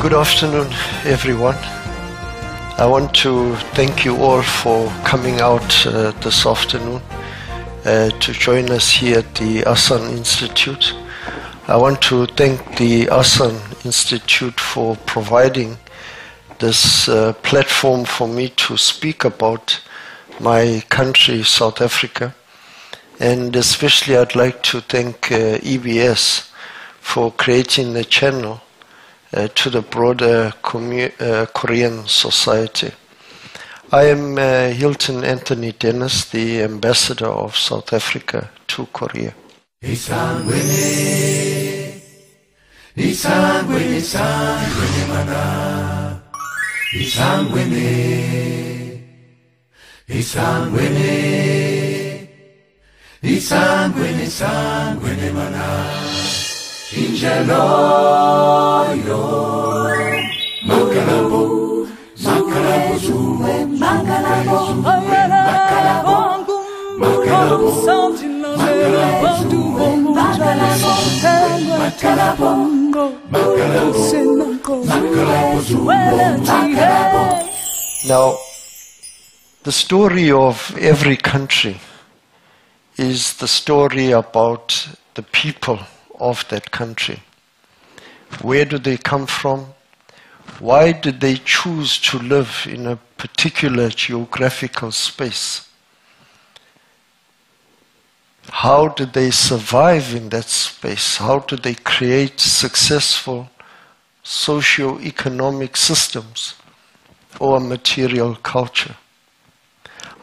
Good afternoon, everyone. I want to thank you all for coming out this afternoon to join us here at the Asan Institute. I want to thank the Asan Institute for providing this platform for me to speak about my country, South Africa. And especially I'd like to thank EBS for creating the channel to the broader Korean society. I am Hilton Anthony Dennis, the ambassador of South Africa to Korea. Injaloyo Makalabo Makalabo Zume Makalabo Makalabo Makalabo Now, the story of every country is the story about the people of that country. Where do they come from? Why did they choose to live in a particular geographical space? How did they survive in that space? How did they create successful socio-economic systems or material culture?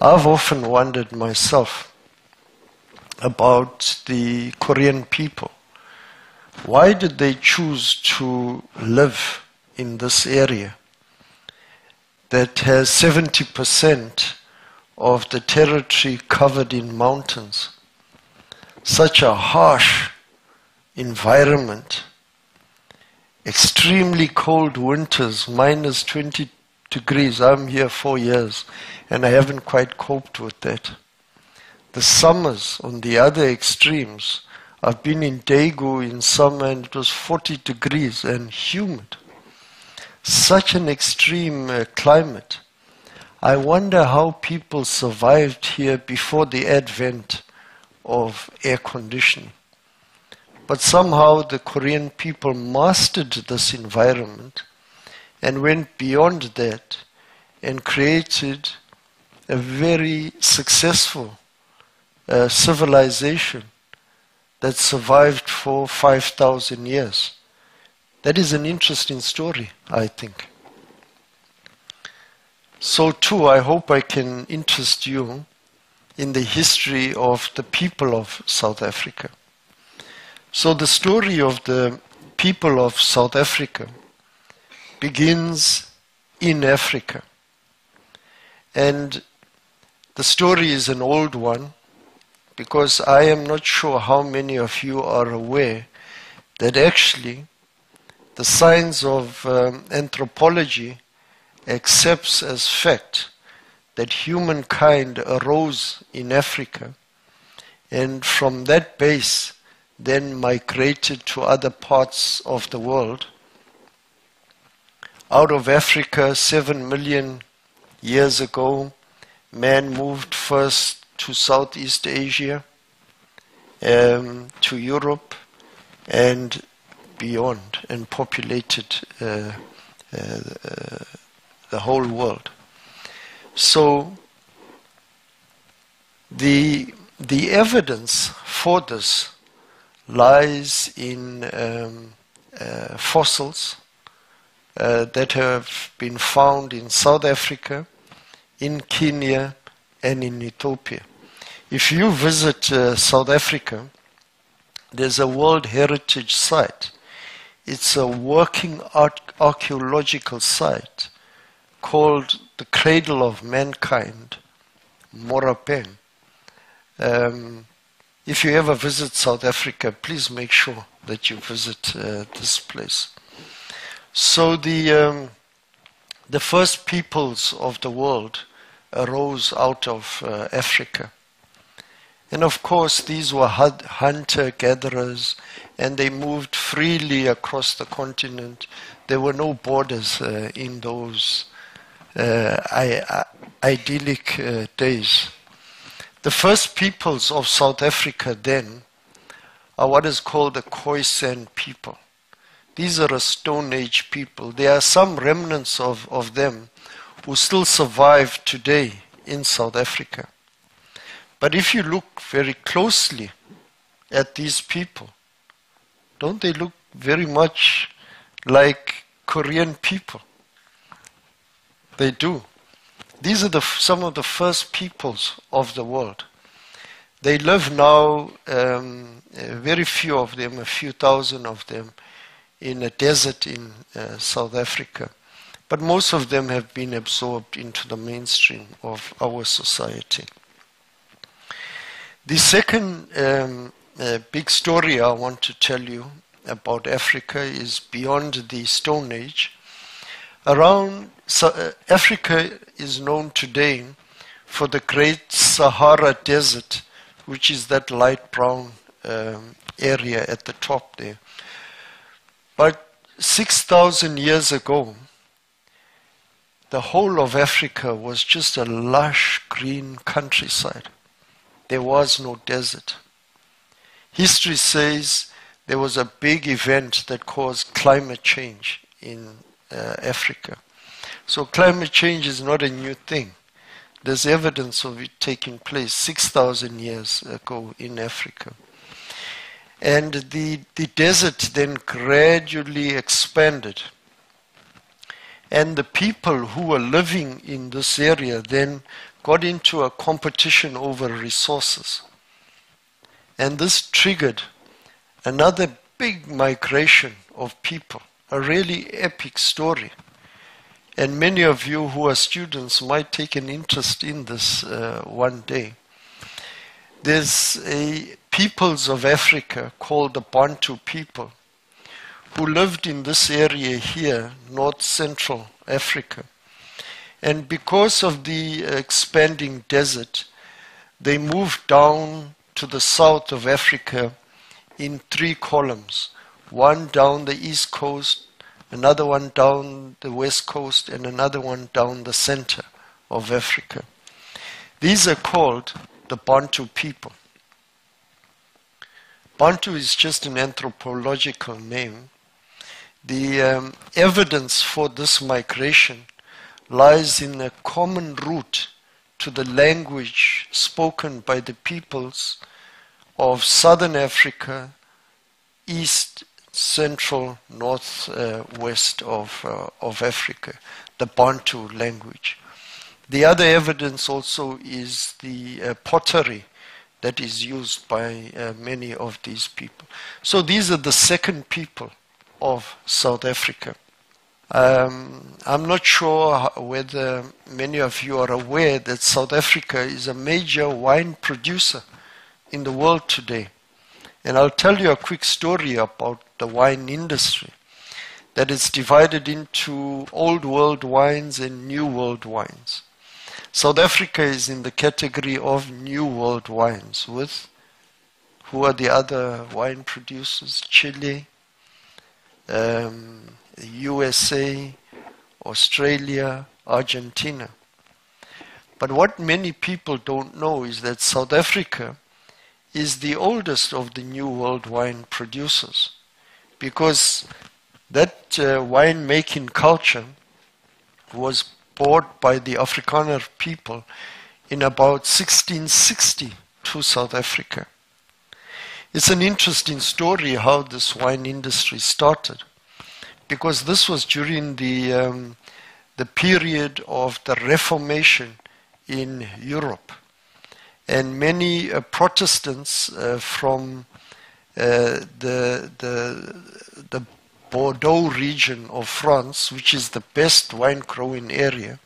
I've often wondered myself about the Korean people. Why did they choose to live in this area that has 70% of the territory covered in mountains? Such a harsh environment, extremely cold winters, minus 20 degrees. I'm here 4 years and I haven't quite coped with that. The summers on the other extremes. I've been in Daegu in summer and it was 40 degrees and humid. Such an extreme climate. I wonder how people survived here before the advent of air conditioning. But somehow the Korean people mastered this environment and went beyond that and created a very successful civilization that survived for 5,000 years. That is an interesting story, I think. So too, I hope I can interest you in the history of the people of South Africa. So the story of the people of South Africa begins in Africa. And the story is an old one, because I am not sure how many of you are aware that actually the science of anthropology accepts as fact that humankind arose in Africa and from that base then migrated to other parts of the world. Out of Africa, 7 million years ago, man moved first to Southeast Asia, to Europe, and beyond, and populated the whole world. So the evidence for this lies in fossils that have been found in South Africa, in Kenya, and in Ethiopia. If you visit South Africa, there's a World Heritage Site. It's a working archaeological site called the Cradle of Mankind, Morapeng. If you ever visit South Africa, please make sure that you visit this place. So the first peoples of the world arose out of Africa. And of course, these were hunter-gatherers, and they moved freely across the continent. There were no borders in those idyllic days. The first peoples of South Africa then are what is called the Khoisan people. These are a Stone Age people. There are some remnants of them who still survive today in South Africa. But if you look very closely at these people, don't they look very much like Korean people? They do. These are some of the first peoples of the world. They live now, very few of them, a few thousand of them, in a desert in South Africa. But most of them have been absorbed into the mainstream of our society. The second big story I want to tell you about Africa is beyond the Stone Age. Africa is known today for the Great Sahara Desert, which is that light brown area at the top there. But 6,000 years ago, the whole of Africa was just a lush green countryside. There was no desert. History says there was a big event that caused climate change in Africa. So climate change is not a new thing. There's evidence of it taking place 6,000 years ago in Africa. And the desert then gradually expanded. And the people who were living in this area then got into a competition over resources. And this triggered another big migration of people, a really epic story. And many of you who are students might take an interest in this one day. There's a peoples of Africa called the Bantu people who lived in this area here, north central Africa. And because of the expanding desert, they moved down to the south of Africa in 3 columns. One down the east coast, another one down the west coast, and another one down the center of Africa. These are called the Bantu people. Bantu is just an anthropological name. The evidence for this migration lies in a common root to the language spoken by the peoples of southern Africa, east, central, north, west of Africa, the Bantu language. The other evidence also is the pottery that is used by many of these people. So these are the second people of South Africa. I'm not sure whether many of you are aware that South Africa is a major wine producer in the world today. And I'll tell you a quick story about the wine industry, that it's divided into old world wines and new world wines. South Africa is in the category of new world wines with, who are the other wine producers? Chile, USA, Australia, Argentina. But what many people don't know is that South Africa is the oldest of the New World wine producers, because that wine-making culture was brought by the Afrikaner people in about 1660 to South Africa. It's an interesting story how this wine industry started, because this was during the period of the Reformation in Europe. And many Protestants from the Bordeaux region of France, which is the best wine growing area,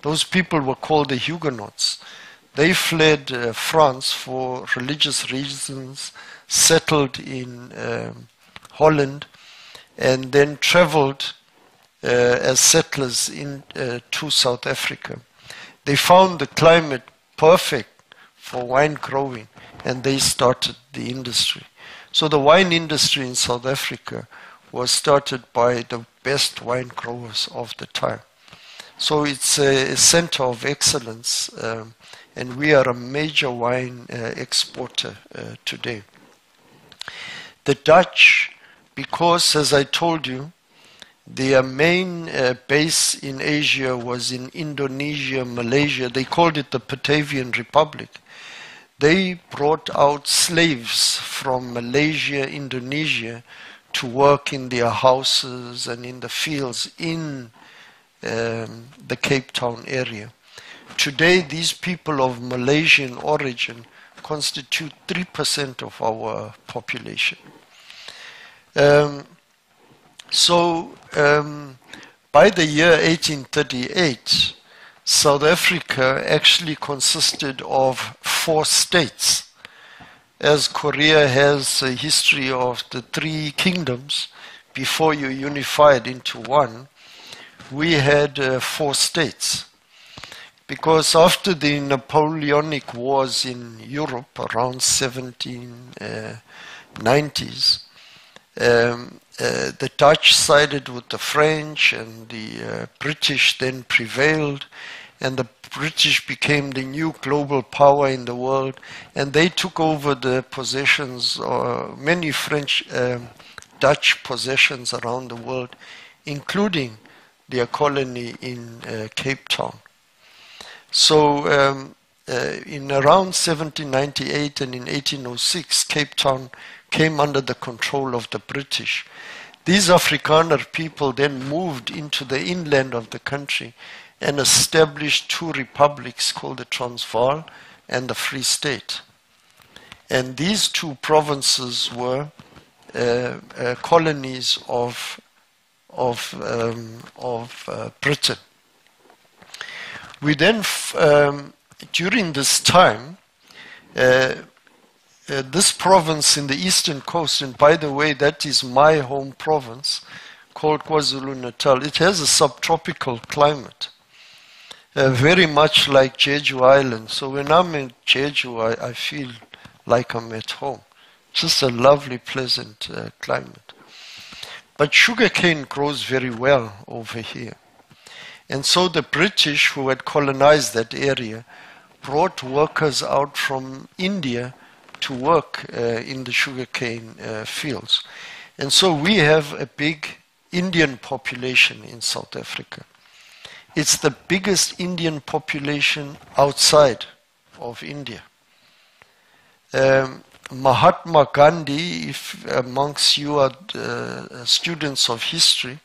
those people were called the Huguenots. They fled France for religious reasons, settled in Holland, and then traveled as settlers to South Africa. They found the climate perfect for wine growing, and they started the industry. So the wine industry in South Africa was started by the best wine growers of the time. So it's a center of excellence, and we are a major wine exporter today. The Dutch, because as I told you, their main base in Asia was in Indonesia, Malaysia. They called it the Batavian Republic. They brought out slaves from Malaysia, Indonesia, to work in their houses and in the fields in the Cape Town area. Today, these people of Malaysian origin constitute 3% of our population. By the year 1838, South Africa actually consisted of 4 states. As Korea has a history of the 3 kingdoms before you unified into one, we had 4 states. Because after the Napoleonic Wars in Europe around 1790s, the Dutch sided with the French, and the British then prevailed, and the British became the new global power in the world, and they took over the possessions, many Dutch possessions around the world, including their colony in Cape Town. So in around 1798 and in 1806, Cape Town came under the control of the British. These Afrikaner people then moved into the inland of the country and established 2 republics called the Transvaal and the Free State. And these 2 provinces were colonies of Britain. We then, during this time, this province in the eastern coast, and by the way, that is my home province, called KwaZulu-Natal. It has a subtropical climate, very much like Jeju Island. So when I'm in Jeju, I feel like I'm at home. Just a lovely, pleasant climate. But sugarcane grows very well over here. And so the British, who had colonized that area, brought workers out from India to work in the sugarcane fields. And so we have a big Indian population in South Africa. It's the biggest Indian population outside of India. Mahatma Gandhi, if amongst you are students of history,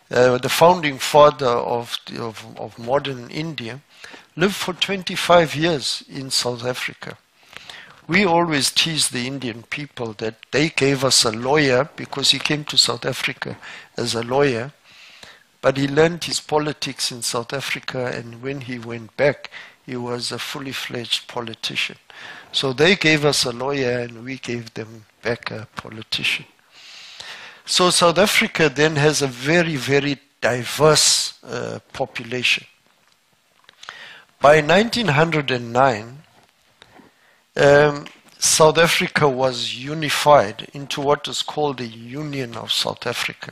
the founding father of modern India, lived for 25 years in South Africa. We always tease the Indian people that they gave us a lawyer because he came to South Africa as a lawyer, but he learned his politics in South Africa, and when he went back, he was a fully fledged politician. So they gave us a lawyer and we gave them back a politician. So South Africa then has a very, very diverse population. By 1909, South Africa was unified into what is called the Union of South Africa.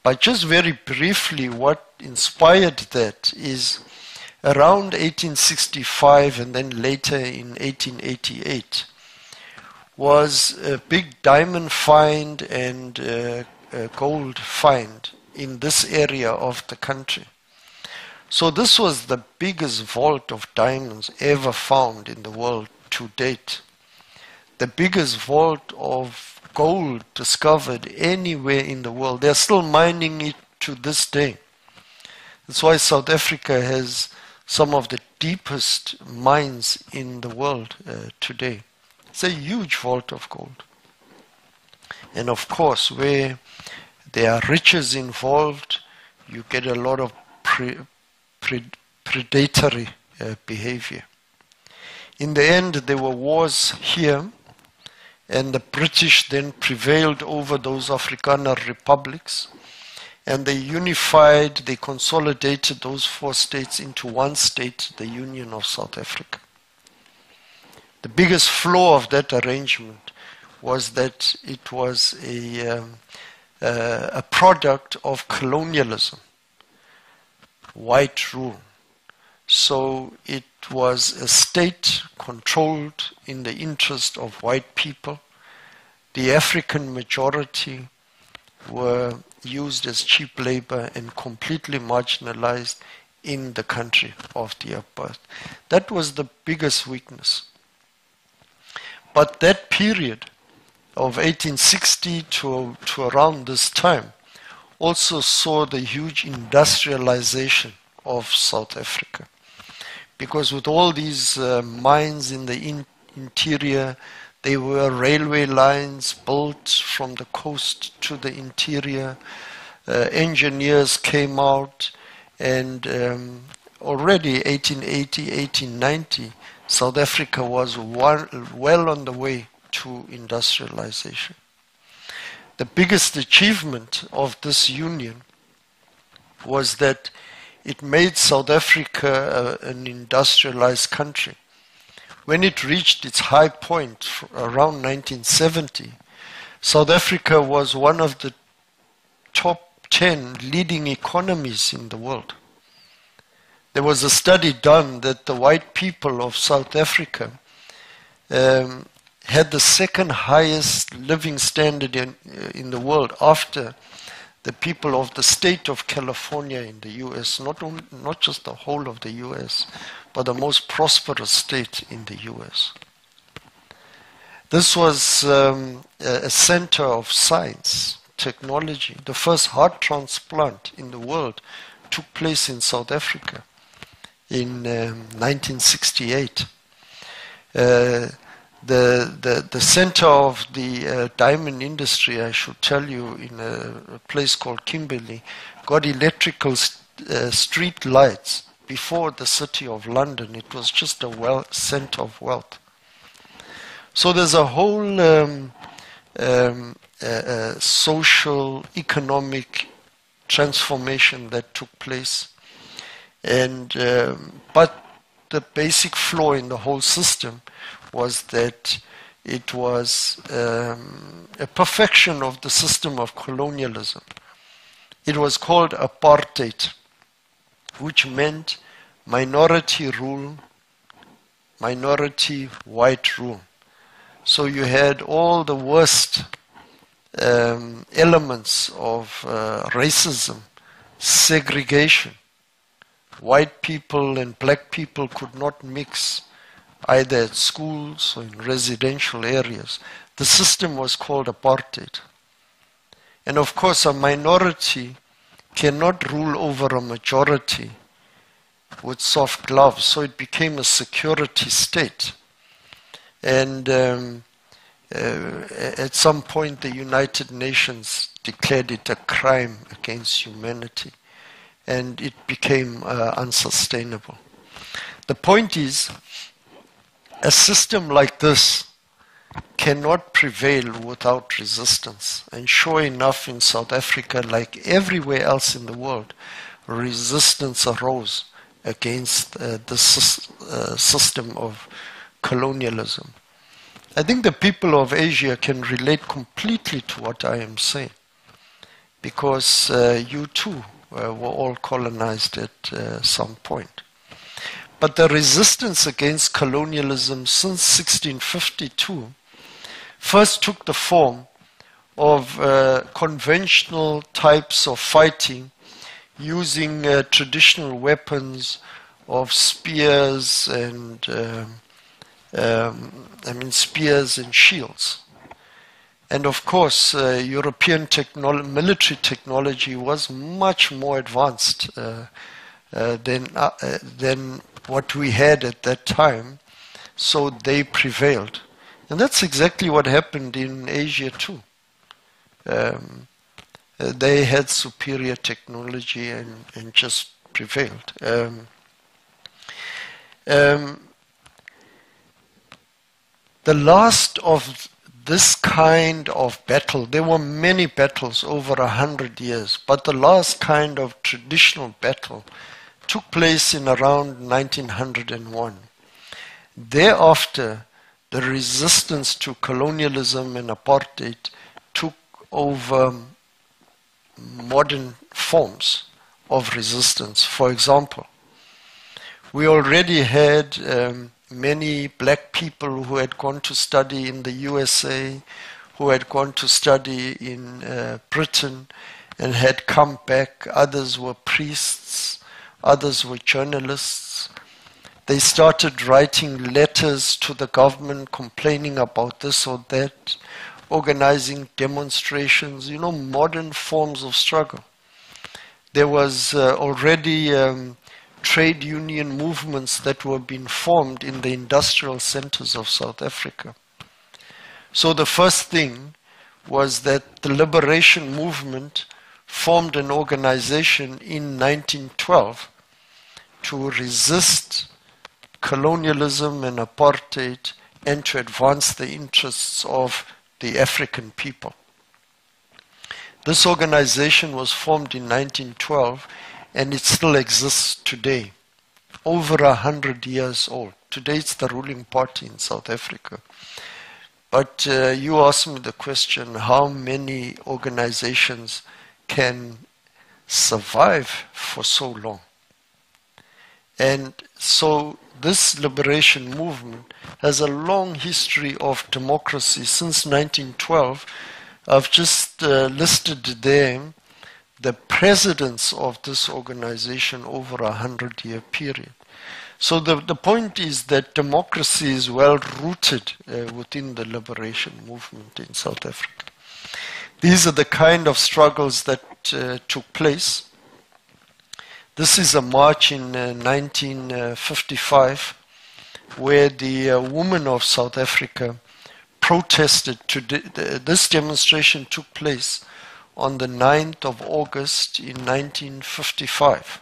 But just very briefly, what inspired that is around 1865 and then later in 1888 was a big diamond find and gold find in this area of the country. So this was the biggest vault of diamonds ever found in the world to date. The biggest vault of gold discovered anywhere in the world. They're still mining it to this day. That's why South Africa has some of the deepest mines in the world today. It's a huge vault of gold. And of course, where there are riches involved, you get a lot of predatory behavior. In the end, there were wars here, and the British then prevailed over those Afrikaner republics, and they unified, they consolidated those 4 states into one state, the Union of South Africa. The biggest flaw of that arrangement was that it was a product of colonialism, white rule. So it was a state controlled in the interest of white people. The African majority were used as cheap labor and completely marginalized in the country of their birth. That was the biggest weakness. But that period of 1860 to around this time also saw the huge industrialization of South Africa. Because with all these mines in the interior, there were railway lines built from the coast to the interior. Engineers came out, and already 1880, 1890, South Africa was well on the way to industrialization. The biggest achievement of this union was that it made South Africa an industrialized country. When it reached its high point around 1970, South Africa was one of the top 10 leading economies in the world. There was a study done that the white people of South Africa had the second highest living standard in the world after the people of the state of California in the US, not just the whole of the US, but the most prosperous state in the US. This was a center of science, technology. The first heart transplant in the world took place in South Africa in 1968. The center of the diamond industry, I should tell you, in a place called Kimberley, got electrical street lights before the city of London. It was just a center of wealth. So there's a whole social, economic transformation that took place. And but the basic flaw in the whole system was that it was a perfection of the system of colonialism. It was called apartheid, which meant minority rule, minority white rule. So you had all the worst elements of racism, segregation. White people and black people could not mix either at schools or in residential areas. The system was called apartheid. And of course, a minority cannot rule over a majority with soft gloves, so it became a security state. And at some point, the United Nations declared it a crime against humanity, and it became unsustainable. The point is, a system like this cannot prevail without resistance. And sure enough, in South Africa, like everywhere else in the world, resistance arose against the system of colonialism. I think the people of Asia can relate completely to what I am saying, because you too were all colonized at some point. But the resistance against colonialism since 1652 first took the form of conventional types of fighting using traditional weapons of spears and spears and shields. And of course, European military technology was much more advanced than what we had at that time, so they prevailed. And that's exactly what happened in Asia too. They had superior technology and just prevailed. The last of this kind of battle, there were many battles over 100 years, but the last kind of traditional battle took place in around 1901. Thereafter, the resistance to colonialism and apartheid took over modern forms of resistance. For example, we already had many black people who had gone to study in the USA, who had gone to study in Britain and had come back. Others were priests, others were journalists. They started writing letters to the government complaining about this or that, organizing demonstrations, modern forms of struggle. There was already trade union movements that were being formed in the industrial centers of South Africa. So the first thing was that the liberation movement formed an organization in 1912 to resist colonialism and apartheid and to advance the interests of the African people. This organization was formed in 1912 and it still exists today, over 100 years old. Today it's the ruling party in South Africa. But you asked me the question, how many organizations can survive for so long? And so this liberation movement has a long history of democracy since 1912. I've just listed there the presidents of this organization over a 100-year period. So the point is that democracy is well rooted within the liberation movement in South Africa. These are the kind of struggles that took place. This is a march in 1955 where the women of South Africa protested. This demonstration took place on the 9th of August in 1955.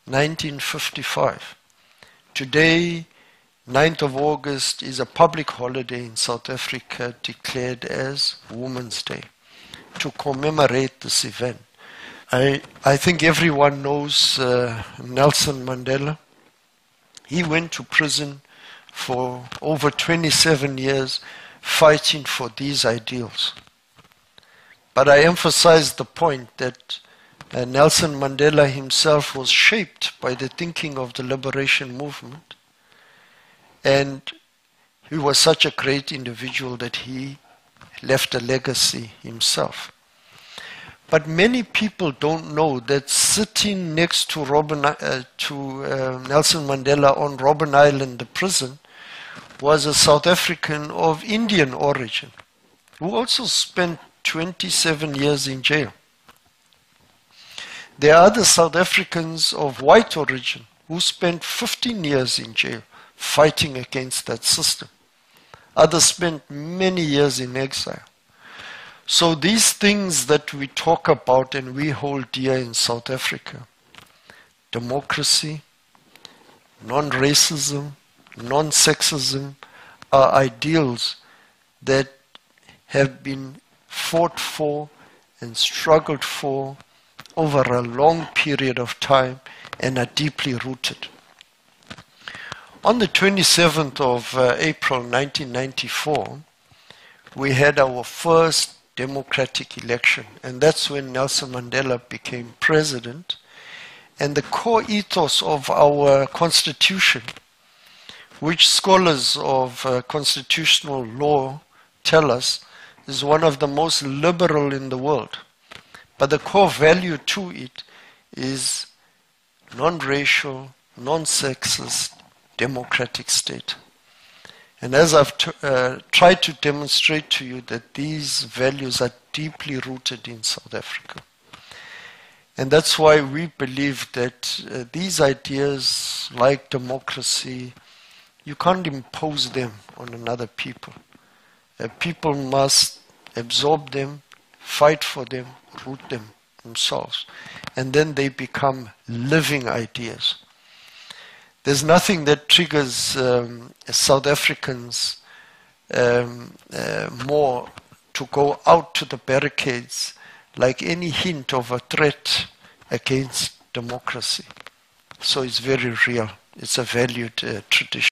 1955. Today, 9th of August is a public holiday in South Africa declared as Women's Day to commemorate this event. I think everyone knows Nelson Mandela. He went to prison for over 27 years fighting for these ideals. But I emphasize the point that Nelson Mandela himself was shaped by the thinking of the liberation movement. And he was such a great individual that he left a legacy himself. But many people don't know that sitting next to Nelson Mandela on Robben Island, the prison, was a South African of Indian origin who also spent 27 years in jail. There are other South Africans of white origin who spent 15 years in jail fighting against that system. Others spent many years in exile. So these things that we talk about and we hold dear in South Africa, democracy, non-racism, non-sexism, are ideals that have been fought for and struggled for over a long period of time and are deeply rooted. On the 27th of April 1994, we had our first democratic election, and that's when Nelson Mandela became president. And the core ethos of our constitution, which scholars of constitutional law tell us is one of the most liberal in the world. But the core value to it is non-racial, non-sexist, democratic state. And as I've tried to demonstrate to you that these values are deeply rooted in South Africa. And that's why we believe that these ideas like democracy, you can't impose them on another people. People must absorb them, fight for them, root them themselves. And then they become living ideas. There's nothing that triggers South Africans more to go out to the barricades like any hint of a threat against democracy. So it's very real. It's a valued tradition.